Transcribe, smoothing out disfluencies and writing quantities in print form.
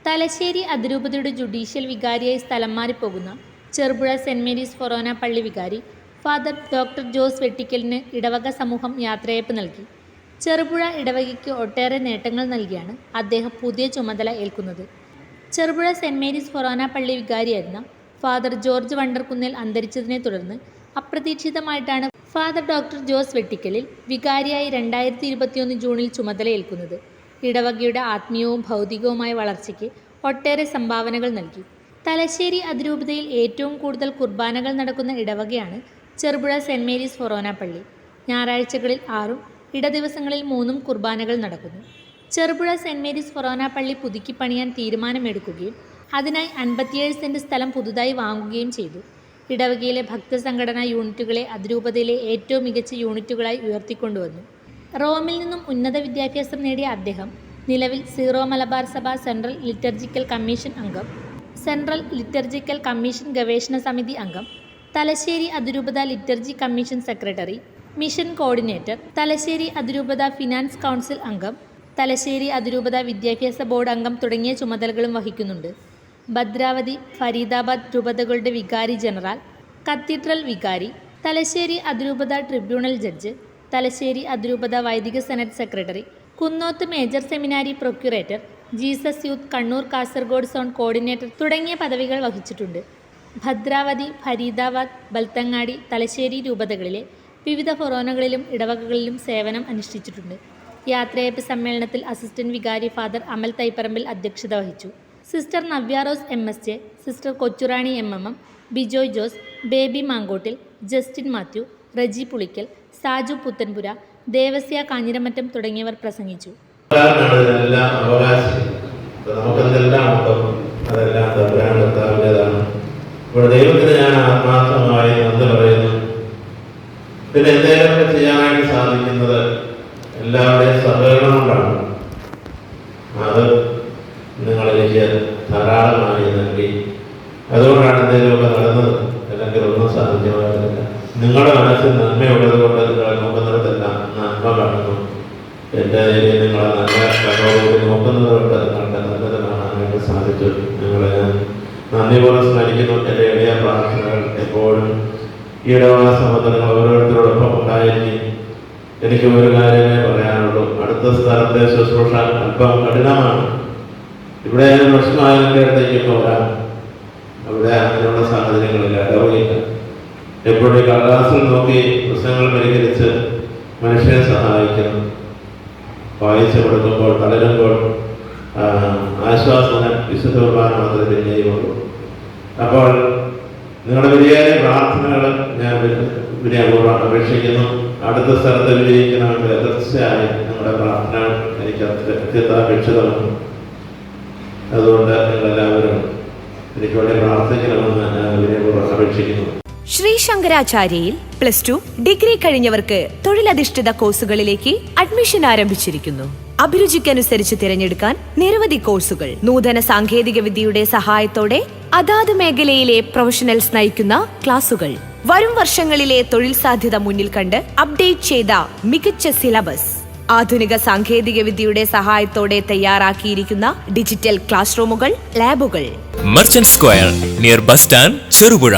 തലശ്ശേരി അതിരൂപതയുടെ ജുഡീഷ്യൽ വികാരിയായി സ്ഥലം മാറിപ്പോകുന്ന Cherupuzha saint Mary's ഫൊറോന പള്ളി വികാരി ഫാദർ ഡോക്ടർ ജോസ് വെട്ടിക്കലിന് ഇടവക സമൂഹം യാത്രയയപ്പ് നൽകി. ചെറുപുഴ ഇടവകയ്ക്ക് ഒട്ടേറെ നേട്ടങ്ങൾ നൽകിയാണ് അദ്ദേഹം പുതിയ ചുമതല ഏൽക്കുന്നത്. ചെറുപുഴ സെന്റ് മേരീസ് ഫൊറോന പള്ളി വികാരിയായിരുന്ന ഫാദർ ജോർജ് വണ്ടർകുന്നേൽ അന്തരിച്ചതിനെ തുടർന്ന് അപ്രതീക്ഷിതമായിട്ടാണ് ഫാദർ ഡോക്ടർ ജോസ് വെട്ടിക്കലിൽ വികാരിയായി 2021 ജൂണിൽ ചുമതലയേൽക്കുന്നത്. ഇടവകയുടെ ആത്മീയവും ഭൗതികവുമായ വളർച്ചയ്ക്ക് ഒട്ടേറെ സംഭാവനകൾ നൽകി. തലശ്ശേരി അതിരൂപതയിൽ ഏറ്റവും കൂടുതൽ കുർബാനകൾ നടക്കുന്ന ഇടവകയാണ് ചെറുപുഴ സെന്റ് മേരീസ് ഫൊറോന പള്ളി. ഞായറാഴ്ചകളിൽ 6ഉം ഇടദിവസങ്ങളിൽ 3ഉം കുർബാനകൾ നടക്കുന്നു. ചെറുപുഴ സെന്റ് മേരീസ് ഫൊറോന പള്ളി പുതുക്കി പണിയാൻ തീരുമാനമെടുക്കുകയും അതിനായി 57 സെന്റ് സ്ഥലം പുതുതായി വാങ്ങുകയും ചെയ്തു. ഇടവകയിലെ ഭക്തസംഘടനാ യൂണിറ്റുകളെ അതിരൂപതയിലെ ഏറ്റവും മികച്ച യൂണിറ്റുകളായി ഉയർത്തിക്കൊണ്ടുവന്നു. റോമിൽ നിന്നും ഉന്നത വിദ്യാഭ്യാസം നേടിയ അദ്ദേഹം നിലവിൽ സീറോ മലബാർ സഭ സെൻട്രൽ ലിറ്റർജിക്കൽ കമ്മീഷൻ അംഗം, സെൻട്രൽ ലിറ്റർജിക്കൽ കമ്മീഷൻ ഗവേഷണ സമിതി അംഗം, തലശ്ശേരി അതിരൂപത liturgy commission secretary, mission coordinator, Thalassery അതിരൂപത ഫിനാൻസ് കൗൺസിൽ അംഗം, തലശ്ശേരി അതിരൂപത വിദ്യാഭ്യാസ ബോർഡ് അംഗം തുടങ്ങിയ ചുമതലകളും വഹിക്കുന്നുണ്ട്. ഭദ്രാവതി, ഫരീദാബാദ് രൂപതകളുടെ വികാരി ജനറൽ, കത്തീഡ്രൽ വികാരി, തലശ്ശേരി അതിരൂപത ട്രിബ്യൂണൽ ജഡ്ജ്, തലശ്ശേരി അതിരൂപത വൈദിക senate secretary, Kunnoth major seminary procurator, Jesus youth Kannur Kasaragod zone coordinator തുടങ്ങിയ പദവികൾ വഹിച്ചിട്ടുണ്ട്. ഭദ്രാവതി, ഫരീദാബാദ്, ബൽത്തങ്ങാടി, തലശ്ശേരി രൂപതകളിലെ വിവിധ ഫൊറോനകളിലും ഇടവകകളിലും സേവനം അനുഷ്ഠിച്ചിട്ടുണ്ട്. യാത്രയയപ്പ് സമ്മേളനത്തിൽ അസിസ്റ്റന്റ് വികാരി ഫാദർ അമൽ തൈപ്പറമ്പിൽ അധ്യക്ഷത വഹിച്ചു. Sister Navya Rose MSJ, sister Kochurani MM, Bijoy Jose, Baby Mankottil, Justin Mathew, Reji Pulickal, Saju Puthenpura, Devasya Kanjiramattom തുടങ്ങിയവർ പ്രസംഗിച്ചു. ദൈവത്തിന് ഞാൻ ആത്മാർത്ഥമായി നന്ദി പറയുന്നു. പിന്നെ എന്തെങ്കിലുമൊക്കെ ചെയ്യാനായിട്ട് സാധിക്കുന്നത് എല്ലാവരുടെയും സഹകരണം കൊണ്ടാണ്. അത് നിങ്ങളെനിക്ക് ധാരാളമായി നൽകി. അതുകൊണ്ടാണ് എന്തെങ്കിലുമൊക്കെ നടന്നത്. അല്ലെങ്കിൽ ഒന്നും സാധ്യമായിട്ടില്ല. നിങ്ങളുടെ മനസ്സിൽ നന്മയുള്ളത് കൊണ്ട് നിങ്ങളെ നോക്കുന്നിടത്തെല്ലാം നന്മ കാണുന്നു. എൻ്റെ രീതിയിൽ നിങ്ങളെ നല്ല കഥോടുകൂടി നോക്കുന്നത് കൊണ്ട് നിങ്ങൾക്ക് നല്ലത് കാണാനായിട്ട് സാധിച്ചു. നിങ്ങളെ ഞാൻ നന്ദിപൂർവ്വം സ്മരിക്കുന്നു. എൻ്റെ എളിയ പ്രാർത്ഥനകൾ എപ്പോഴും ഈ ഇടവക സമൂഹത്തിൽ ഓരോരുത്തരോടൊപ്പം ഉണ്ടായിരിക്കും. എനിക്ക് ഒരു കാര്യമേ പറയാനുള്ളൂ. അടുത്ത സ്ഥലത്തെ ശുശ്രൂഷ അല്പം കഠിനമാണ്. ഇവിടെ പ്രശ്നമായാലും അടുത്തേക്ക് പോരാം. അവിടെ അങ്ങനെയുള്ള സാഹചര്യങ്ങളില്ല, ഇടവകയില്ല. എപ്പോഴും കടലാസിൽ നോക്കി പ്രശ്നങ്ങൾ പരിഹരിച്ച് മനുഷ്യനെ സഹായിക്കണം. വായിച്ചു കൊടുക്കുമ്പോൾ തളരുമ്പോൾ ആശ്വാസന വിശുദ്ധ കുർബാന മാത്രമേ പിന്നെയുള്ളൂ. അപ്പോൾ നിങ്ങളുടെ വലിയ പ്രാർത്ഥനകൾ ഞാൻ വിനയപൂർവ്വം അപേക്ഷിക്കുന്നു. അടുത്ത സ്ഥലത്ത് വിജയിക്കണമെങ്കിൽ തീർച്ചയായും നിങ്ങളുടെ പ്രാർത്ഥനകൾ എനിക്ക് അത്യന്താപേക്ഷിതമാണ്. അതുകൊണ്ട് നിങ്ങളെല്ലാവരും എനിക്ക് വേണ്ടി പ്രാർത്ഥിക്കണമെന്ന് ഞാൻ വിനയപൂർവ്വം അപേക്ഷിക്കുന്നു. ശ്രീ ശങ്കരാചാര്യയിൽ +2 ഡിഗ്രി കഴിഞ്ഞവർക്ക് തൊഴിലധിഷ്ഠിത കോഴ്സുകളിലേക്ക് അഡ്മിഷൻ ആരംഭിച്ചിരിക്കുന്നു. അഭിരുചിക്കനുസരിച്ച് തിരഞ്ഞെടുക്കാൻ നിരവധി കോഴ്സുകൾ. നൂതന സാങ്കേതിക വിദ്യയുടെ സഹായത്തോടെ അതാത് മേഖലയിലെ പ്രൊഫഷണൽസ് നയിക്കുന്ന ക്ലാസുകൾ. വരും വർഷങ്ങളിലെ തൊഴിൽ സാധ്യത മുന്നിൽ കണ്ട് അപ്ഡേറ്റ് ചെയ്ത മികച്ച സിലബസ്. ആധുനിക സാങ്കേതിക വിദ്യയുടെ സഹായത്തോടെ തയ്യാറാക്കിയിരിക്കുന്ന ഡിജിറ്റൽ ക്ലാസ് റൂമുകൾ, ലാബുകൾ. Merchant square near bus stand, Cherupuzha.